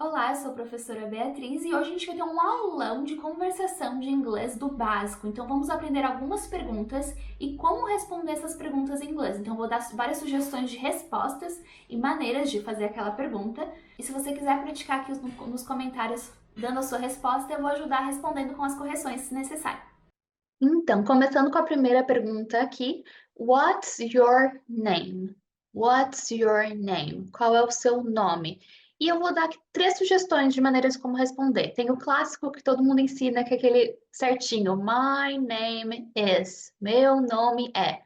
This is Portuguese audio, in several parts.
Olá, eu sou a professora Beatriz e hoje a gente vai ter um aulão de conversação de inglês do básico. Então vamos aprender algumas perguntas e como responder essas perguntas em inglês. Então vou dar várias sugestões de respostas e maneiras de fazer aquela pergunta. E se você quiser praticar aqui nos comentários dando a sua resposta, eu vou ajudar respondendo com as correções se necessário. Então, começando com a primeira pergunta aqui, What's your name? What's your name? Qual é o seu nome? E eu vou dar aqui três sugestões de maneiras como responder. Tem o clássico que todo mundo ensina, que é aquele certinho, My name is. Meu nome é.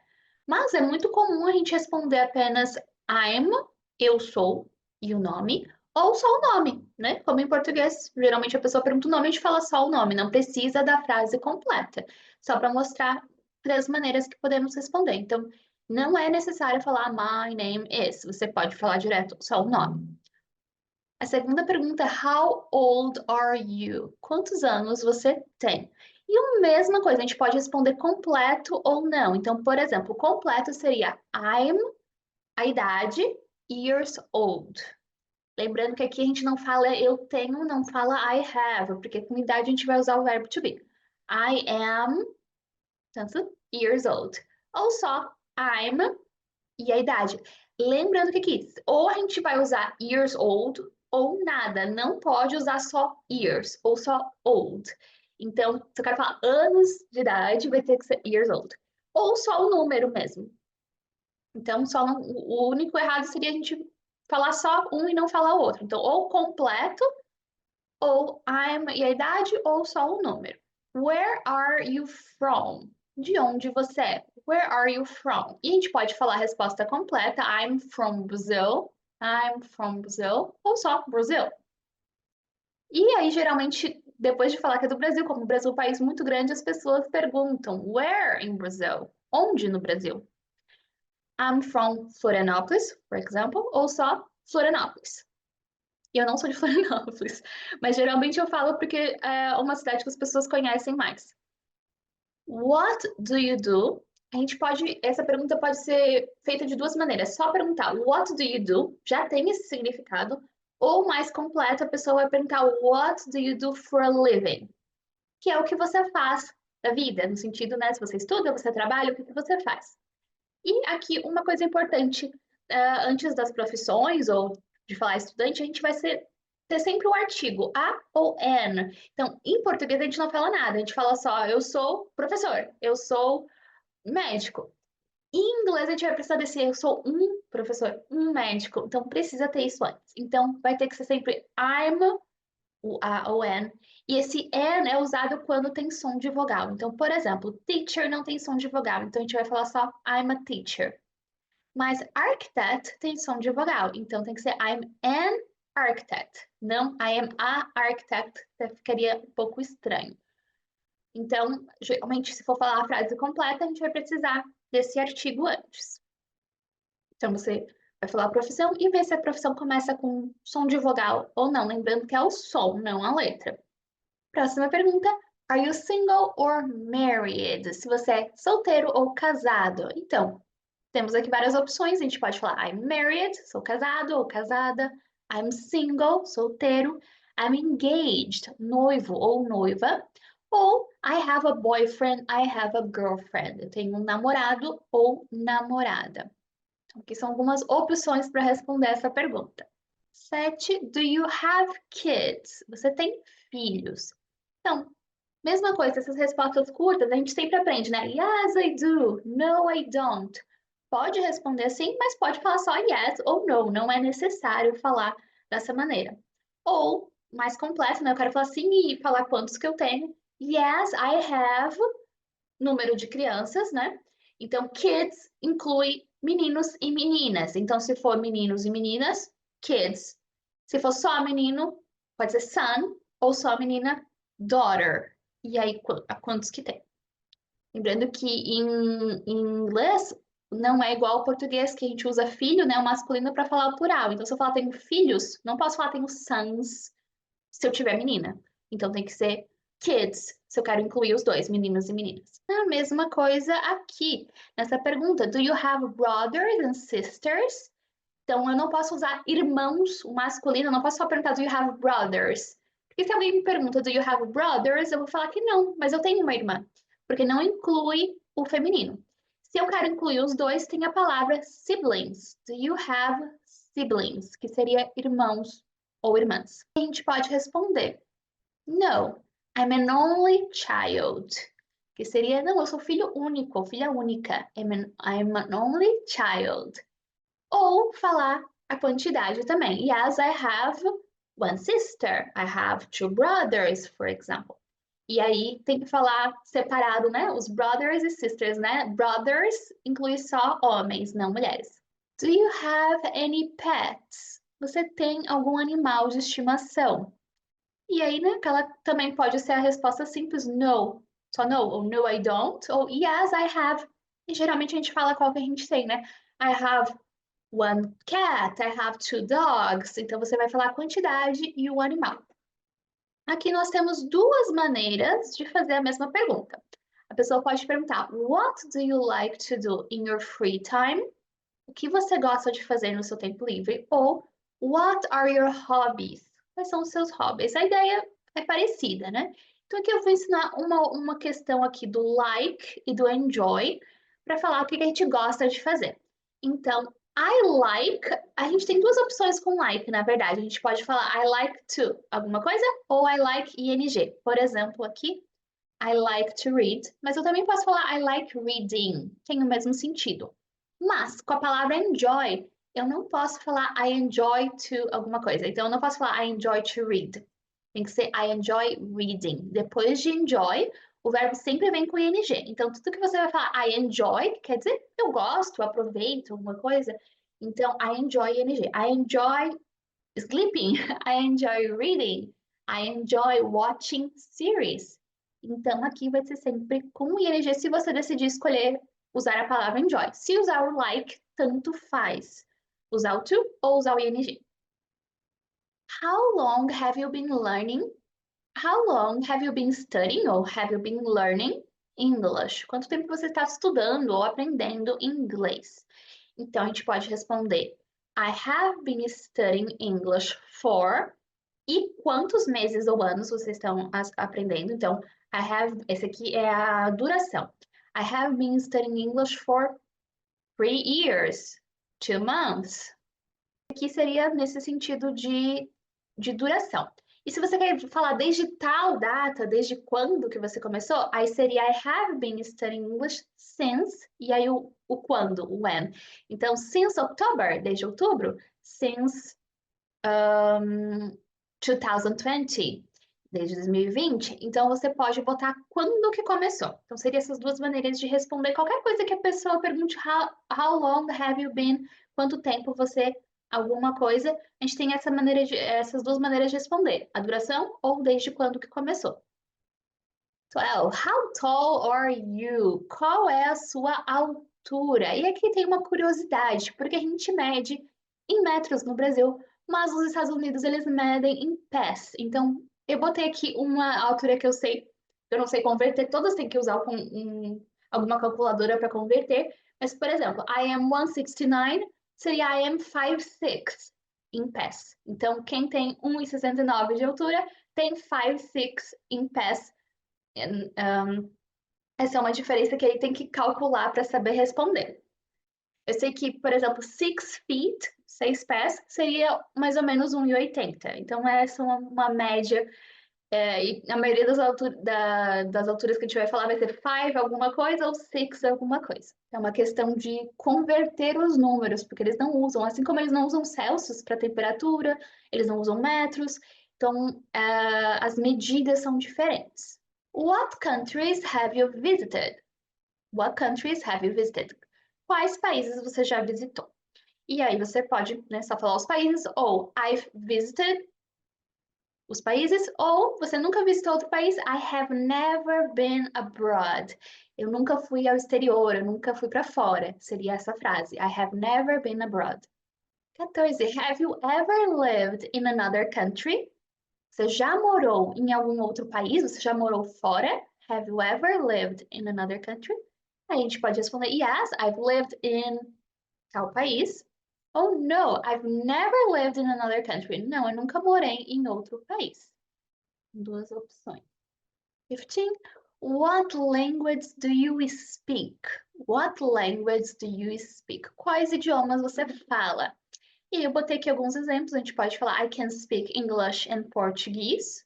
Mas é muito comum a gente responder apenas I'm, eu sou, e o nome, ou só o nome, né? Como em português, geralmente a pessoa pergunta o nome, a gente fala só o nome, não precisa da frase completa. Só para mostrar três maneiras que podemos responder. Então, não é necessário falar My name is. Você pode falar direto só o nome. A segunda pergunta é How old are you? Quantos anos você tem? E a mesma coisa, a gente pode responder completo ou não. Então, por exemplo, completo seria I'm, a idade, years old. Lembrando que aqui a gente não fala eu tenho, não fala I have, porque com idade a gente vai usar o verbo to be. I am, tanto, years old. Ou só I'm e a idade. Lembrando que aqui, ou a gente vai usar years old ou nada. Não pode usar só years ou só old. Então, se eu quero falar anos de idade, vai ter que ser years old. Ou só o número mesmo. Então, o único errado seria a gente falar só um e não falar o outro. Então, ou completo, ou I'm e a idade, ou só o número. Where are you from? De onde você é? Where are you from? E a gente pode falar a resposta completa. I'm from Brazil. I'm from Brazil. Ou só Brazil. E aí, geralmente, depois de falar que é do Brasil, como o Brasil é um país muito grande, as pessoas perguntam: Where in Brazil? Onde no Brasil? I'm from Florianópolis, for example, ou só Florianópolis. E eu não sou de Florianópolis, mas geralmente eu falo porque é uma cidade que as pessoas conhecem mais. What do you do? Essa pergunta pode ser feita de duas maneiras. Só perguntar what do you do, já tem esse significado, ou mais completo, a pessoa vai perguntar what do you do for a living? Que é o que você faz da vida, no sentido, né, se você estuda, você trabalha, o que você faz? E aqui uma coisa importante, antes das profissões ou de falar estudante, a gente vai ter sempre o artigo a ou an. Então, em português a gente não fala nada, a gente fala só eu sou professor, eu sou médico. Em inglês a gente vai precisar dizer eu sou um professor, um médico. Então, precisa ter isso antes. Então, vai ter que ser sempre I'm, o a ou an. E esse an é usado quando tem som de vogal. Então, por exemplo, teacher não tem som de vogal, então a gente vai falar só I'm a teacher. Mas architect tem som de vogal, então tem que ser I'm an architect, não I am a architect, ficaria um pouco estranho. Então, geralmente, se for falar a frase completa, a gente vai precisar desse artigo antes. Então, você vai falar a profissão e ver se a profissão começa com som de vogal ou não, lembrando que é o som, não a letra. Próxima pergunta. Are you single or married? Se você é solteiro ou casado. Então, temos aqui várias opções. A gente pode falar I'm married, sou casado ou casada. I'm single, solteiro. I'm engaged, noivo ou noiva. Ou I have a boyfriend, I have a girlfriend. Eu tenho um namorado ou namorada. Então, aqui são algumas opções para responder essa pergunta. 7. Do you have kids? Você tem filhos? Então, mesma coisa, essas respostas curtas, a gente sempre aprende, né? Yes, I do. No, I don't. Pode responder sim, mas pode falar só yes ou no. Não é necessário falar dessa maneira. Ou, mais completo, né? Eu quero falar sim e falar quantos que eu tenho. Yes, I have número de crianças, né? Então, kids inclui meninos e meninas. Então, se for meninos e meninas, kids. Se for só menino, pode ser son, ou só menina, daughter. E aí, quantos que tem? Lembrando que em inglês não é igual ao português, que a gente usa filho, né, o masculino, para falar o plural. Então, se eu falar tenho filhos, não posso falar tenho sons se eu tiver menina. Então, tem que ser kids, se eu quero incluir os dois, meninos e meninas. A mesma coisa aqui, nessa pergunta. Do you have brothers and sisters? Então, eu não posso usar irmãos, o masculino, eu não posso só perguntar, do you have brothers? Porque se alguém me pergunta, do you have brothers? Eu vou falar que não, mas eu tenho uma irmã. Porque não inclui o feminino. Se eu quero incluir os dois, tem a palavra siblings. Do you have siblings? Que seria irmãos ou irmãs. A gente pode responder, no, I'm an only child. Que seria, não, eu sou filho único, filha única. I'm an only child. Ou falar a quantidade também. Yes, I have one sister. I have two brothers, for example. E aí tem que falar separado, né? Os brothers e sisters, né? Brothers inclui só homens, não mulheres. Do you have any pets? Você tem algum animal de estimação? E aí, né, aquela também pode ser a resposta simples, no, só no, ou no, I don't, ou yes, I have. E geralmente a gente fala qual que a gente tem, né? I have one cat, I have two dogs. Então você vai falar a quantidade e o animal. Aqui nós temos duas maneiras de fazer a mesma pergunta. A pessoa pode perguntar, what do you like to do in your free time? O que você gosta de fazer no seu tempo livre? Ou, what are your hobbies? Quais são os seus hobbies? A ideia é parecida, né? Então aqui eu vou ensinar uma questão aqui do like e do enjoy para falar o que a gente gosta de fazer. Então, I like, a gente tem duas opções com like, na verdade. A gente pode falar I like to alguma coisa ou I like ing. Por exemplo, aqui, I like to read, mas eu também posso falar I like reading, tem o mesmo sentido. Mas com a palavra enjoy, eu não posso falar I enjoy to alguma coisa. Então eu não posso falar I enjoy to read. Tem que ser I enjoy reading. Depois de enjoy, o verbo sempre vem com ing. Então tudo que você vai falar I enjoy, quer dizer eu gosto, aproveito, alguma coisa. Então I enjoy ing. I enjoy sleeping. I enjoy reading. I enjoy watching series. Então aqui vai ser sempre com ing se você decidir escolher usar a palavra enjoy. Se usar o like, tanto faz. Usar o to ou usar o ing. How long have you been learning? How long have you been studying or have you been learning English? Quanto tempo você está estudando ou aprendendo inglês? Então a gente pode responder I have been studying English for e quantos meses ou anos vocês estão aprendendo. Então, esse aqui é a duração. I have been studying English for 3 years, 2 months. Aqui seria nesse sentido de duração. E se você quer falar desde tal data, desde quando que você começou, aí seria I have been studying English since, e aí o quando, o when. Então, since October, desde outubro, since 2020, desde 2020. Então, você pode botar quando que começou. Então, seriam essas duas maneiras de responder qualquer coisa que a pessoa pergunte, how long have you been? Quanto tempo você, alguma coisa. A gente tem essas duas maneiras de responder, a duração ou desde quando que começou. 12. How tall are you? Qual é a sua altura? E aqui tem uma curiosidade, porque a gente mede em metros no Brasil, mas nos Estados Unidos eles medem em pés. Então, eu botei aqui uma altura que eu não sei converter, todas têm que usar alguma calculadora para converter. Mas, por exemplo, I am 169 seria I am 5'6" em pés. Então, quem tem 1,69 de altura tem 5'6" em pés. Essa é uma diferença que ele tem que calcular para saber responder. Eu sei que, por exemplo, 6 feet, 6 pés, seria mais ou menos 1,80. Então, essa é uma média. E a maioria das alturas que a gente vai falar vai ser 5 alguma coisa ou 6 alguma coisa. É uma questão de converter os números, porque eles não usam, assim como eles não usam Celsius para temperatura, eles não usam metros, então as medidas são diferentes. What countries have you visited? What countries have you visited? Quais países você já visitou? E aí você pode, né, só falar os países, ou I've visited os países, ou você nunca visitou outro país, I have never been abroad. Eu nunca fui ao exterior, eu nunca fui para fora. Seria essa frase, I have never been abroad. 14. Have you ever lived in another country? Você já morou em algum outro país? Você já morou fora? Have you ever lived in another country? Aí a gente pode responder, yes, I've lived in tal país. Oh, no, I've never lived in another country. Não, eu nunca morei em outro país. Duas opções. 15. What language do you speak? What language do you speak? Quais idiomas você fala? E eu botei aqui alguns exemplos. A gente pode falar I can speak English and Portuguese.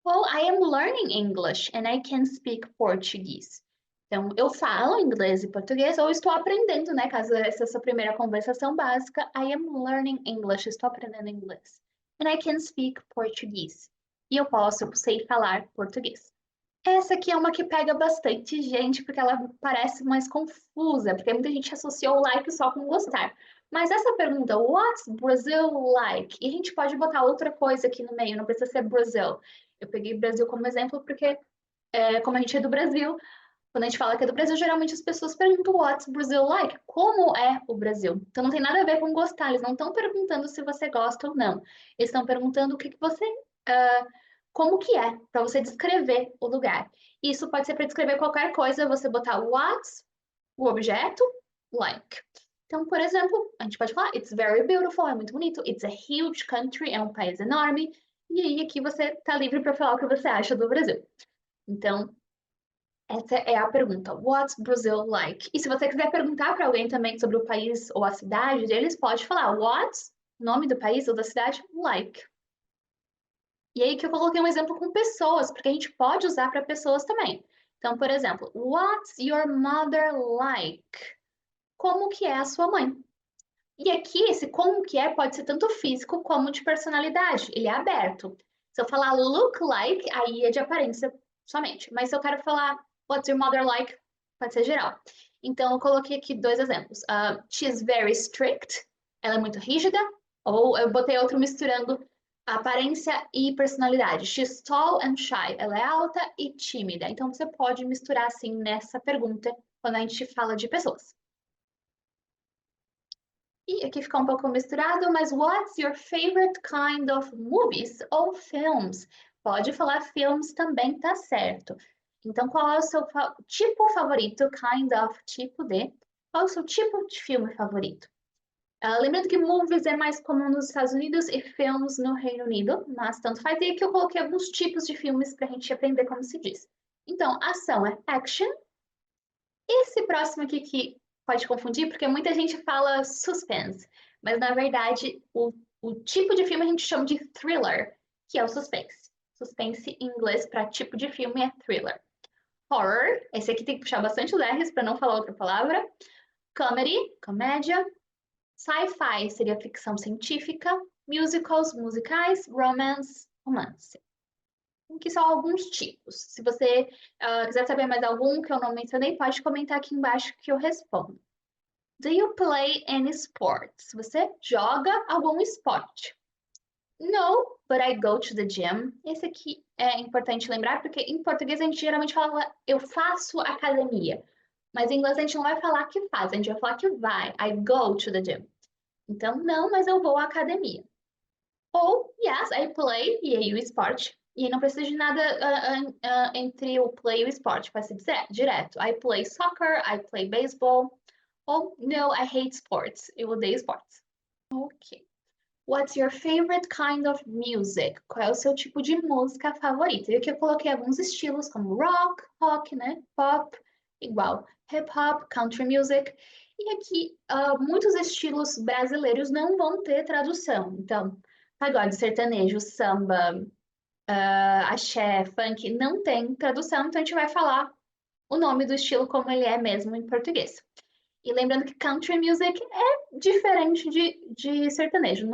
Ou I am learning English and I can speak Portuguese. Então, eu falo inglês e português, ou estou aprendendo, né? Caso essa é a sua primeira conversação básica, I am learning English, estou aprendendo inglês. And I can speak Portuguese. E eu sei falar português. Essa aqui é uma que pega bastante gente, porque ela parece mais confusa, porque muita gente associou o like só com gostar. Mas essa pergunta, what's Brazil like? E a gente pode botar outra coisa aqui no meio, não precisa ser Brazil. Eu peguei Brasil como exemplo porque, como a gente é do Brasil, quando a gente fala que é do Brasil, geralmente as pessoas perguntam what's Brazil like? Como é o Brasil? Então não tem nada a ver com gostar, eles não estão perguntando se você gosta ou não. Eles estão perguntando o que você, como que é, para você descrever o lugar. Isso pode ser para descrever qualquer coisa, você botar what's, o objeto, like. Então, por exemplo, a gente pode falar it's very beautiful, é muito bonito, it's a huge country, é um país enorme, e aí aqui você está livre para falar o que você acha do Brasil. Então, essa é a pergunta. What's Brazil like? E se você quiser perguntar para alguém também sobre o país ou a cidade deles, pode falar What's, nome do país ou da cidade, like. E aí que eu coloquei um exemplo com pessoas, porque a gente pode usar para pessoas também. Então, por exemplo, What's your mother like? Como que é a sua mãe? E aqui, esse como que é pode ser tanto físico como de personalidade. Ele é aberto. Se eu falar look like, aí é de aparência somente. Mas se eu quero falar what's your mother like, pode ser geral. Então, eu coloquei aqui dois exemplos. She's very strict. Ela é muito rígida. Ou eu botei outro misturando aparência e personalidade. She's tall and shy. Ela é alta e tímida. Então, você pode misturar assim nessa pergunta quando a gente fala de pessoas. E aqui fica um pouco misturado, mas what's your favorite kind of movies ou films? Pode falar filmes também, tá certo. Então, qual é o seu tipo favorito? Kind of, tipo de. Qual é o seu tipo de filme favorito? Lembrando que movies é mais comum nos Estados Unidos e films no Reino Unido, mas tanto faz. E aqui eu coloquei alguns tipos de filmes para a gente aprender como se diz. Então, ação é action. Esse próximo aqui que pode confundir, porque muita gente fala suspense, mas na verdade o tipo de filme a gente chama de thriller, que é o suspense. Suspense em inglês para tipo de filme é thriller. Horror, esse aqui tem que puxar bastante os R's para não falar outra palavra. Comedy, comédia. Sci-fi seria ficção científica. Musicals, musicais. Romance, romance. Que são alguns tipos. Se você quiser saber mais algum que eu não mencionei, pode comentar aqui embaixo que eu respondo. Do you play any sports? Você joga algum esporte? No, but I go to the gym. Esse aqui é importante lembrar, porque em português a gente geralmente fala eu faço academia. Mas em inglês a gente não vai falar que faz, a gente vai falar que vai. I go to the gym. Então, não, mas eu vou à academia. Ou, yes, I play, e aí o esporte. E não precisa de nada entre o play e o esporte, pode ser direto. I play soccer, I play baseball. Ou, no, I hate sports. Eu odeio esportes. Ok. What's your favorite kind of music? Qual é o seu tipo de música favorita? E aqui eu coloquei alguns estilos como rock, né? Pop, igual hip hop, country music. E aqui muitos estilos brasileiros não vão ter tradução. Então, pagode, sertanejo, samba, axé, funk, não tem tradução, então a gente vai falar o nome do estilo como ele é mesmo em português. E lembrando que country music é diferente de sertanejo,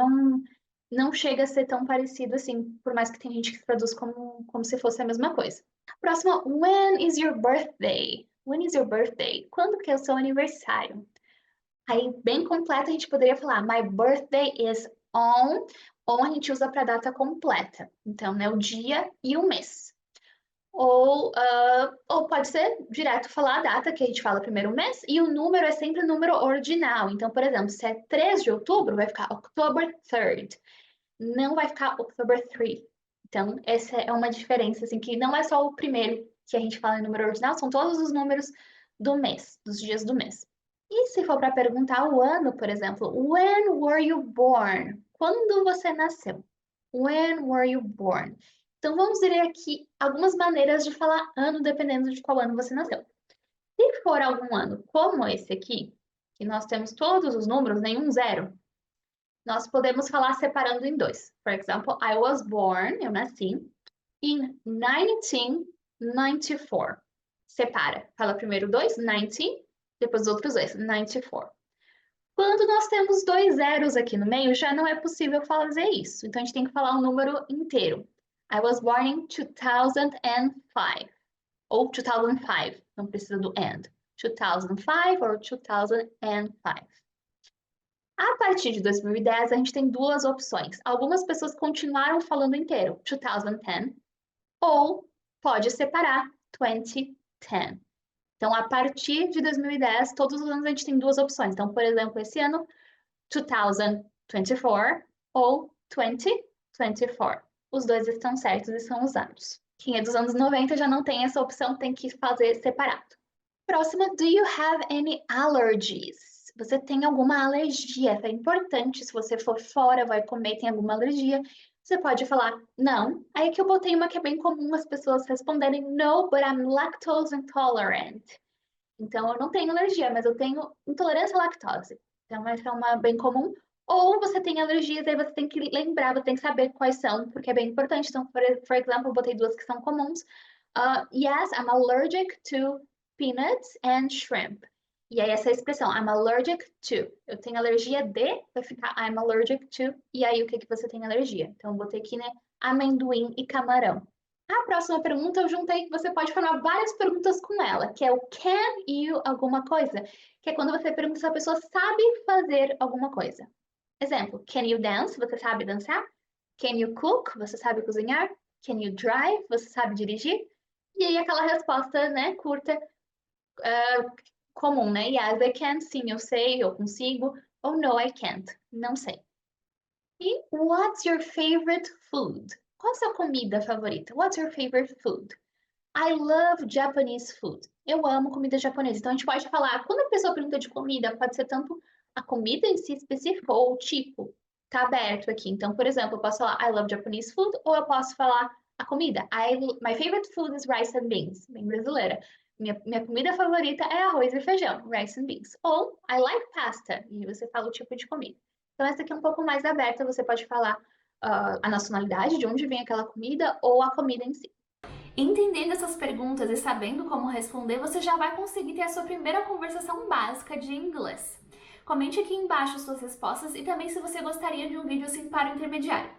não chega a ser tão parecido assim, por mais que tem gente que traduz como se fosse a mesma coisa. Próxima, when is your birthday? When is your birthday? Quando que é o seu aniversário? Aí, bem completo, a gente poderia falar my birthday is on, ou a gente usa para data completa. Então, né, o dia e o mês. Ou pode ser direto falar a data, que a gente fala primeiro o mês, e o número é sempre o número ordinal. Então, por exemplo, se é 3 de outubro, vai ficar October 3rd. Não vai ficar October 3. Então, essa é uma diferença, assim, que não é só o primeiro que a gente fala em número ordinal, são todos os números do mês, dos dias do mês. E se for para perguntar o ano, por exemplo, when were you born? Quando você nasceu? When were you born? Então vamos ver aqui algumas maneiras de falar ano dependendo de qual ano você nasceu. Se for algum ano como esse aqui, que nós temos todos os números, nenhum zero, nós podemos falar separando em dois. For example, I was born, eu nasci, in 1994. Separa. Fala primeiro dois, 19, depois os outros dois, 94. Quando nós temos dois zeros aqui no meio, já não é possível fazer isso. Então, a gente tem que falar o número inteiro. I was born in 2005. Ou 2005, não precisa do and. 2005 or 2005. A partir de 2010, a gente tem duas opções. Algumas pessoas continuaram falando inteiro, 2010, ou pode separar 2010. Então, a partir de 2010, todos os anos a gente tem duas opções. Então, por exemplo, esse ano, 2024 ou 2024. Os dois estão certos e são usados. Quem é dos anos 90 já não tem essa opção, tem que fazer separado. Próxima, do you have any allergies? Você tem alguma alergia? É importante, se você for fora, vai comer, tem alguma alergia, você pode falar não. Aí aqui eu botei uma que é bem comum as pessoas responderem no, but I'm lactose intolerant. Então eu não tenho alergia, mas eu tenho intolerância à lactose. Então essa é uma bem comum. Ou você tem alergias, aí você tem que lembrar, você tem que saber quais são, porque é bem importante. Então, por exemplo, eu botei duas que são comuns. Yes, I'm allergic to peanuts and shrimp. E aí essa expressão, I'm allergic to. Eu tenho alergia de, vai ficar I'm allergic to. E aí o que você tem alergia? Então eu botei aqui, né, amendoim e camarão. A próxima pergunta eu juntei que você pode formar várias perguntas com ela, que é o can you alguma coisa, que é quando você pergunta se a pessoa sabe fazer alguma coisa. Exemplo, can you dance? Você sabe dançar? Can you cook? Você sabe cozinhar? Can you drive? Você sabe dirigir? E aí aquela resposta, né, curta, comum, né? Yes, I can. Sim, eu sei, eu consigo. Ou no, I can't. Não sei. E what's your favorite food? Qual a sua comida favorita? What's your favorite food? I love Japanese food. Eu amo comida japonesa. Então a gente pode falar, quando a pessoa pergunta de comida, pode ser tanto a comida em si específica ou o tipo. Tá aberto aqui. Então, por exemplo, eu posso falar I love Japanese food ou eu posso falar a comida. My favorite food is rice and beans. Bem brasileira. Minha comida favorita é arroz e feijão, rice and beans. Ou I like pasta. E você fala o tipo de comida. Então, essa aqui é um pouco mais aberta. Você pode falar a nacionalidade, de onde vem aquela comida ou a comida em si. Entendendo essas perguntas e sabendo como responder, você já vai conseguir ter a sua primeira conversação básica de inglês. Comente aqui embaixo suas respostas e também se você gostaria de um vídeo assim para o intermediário.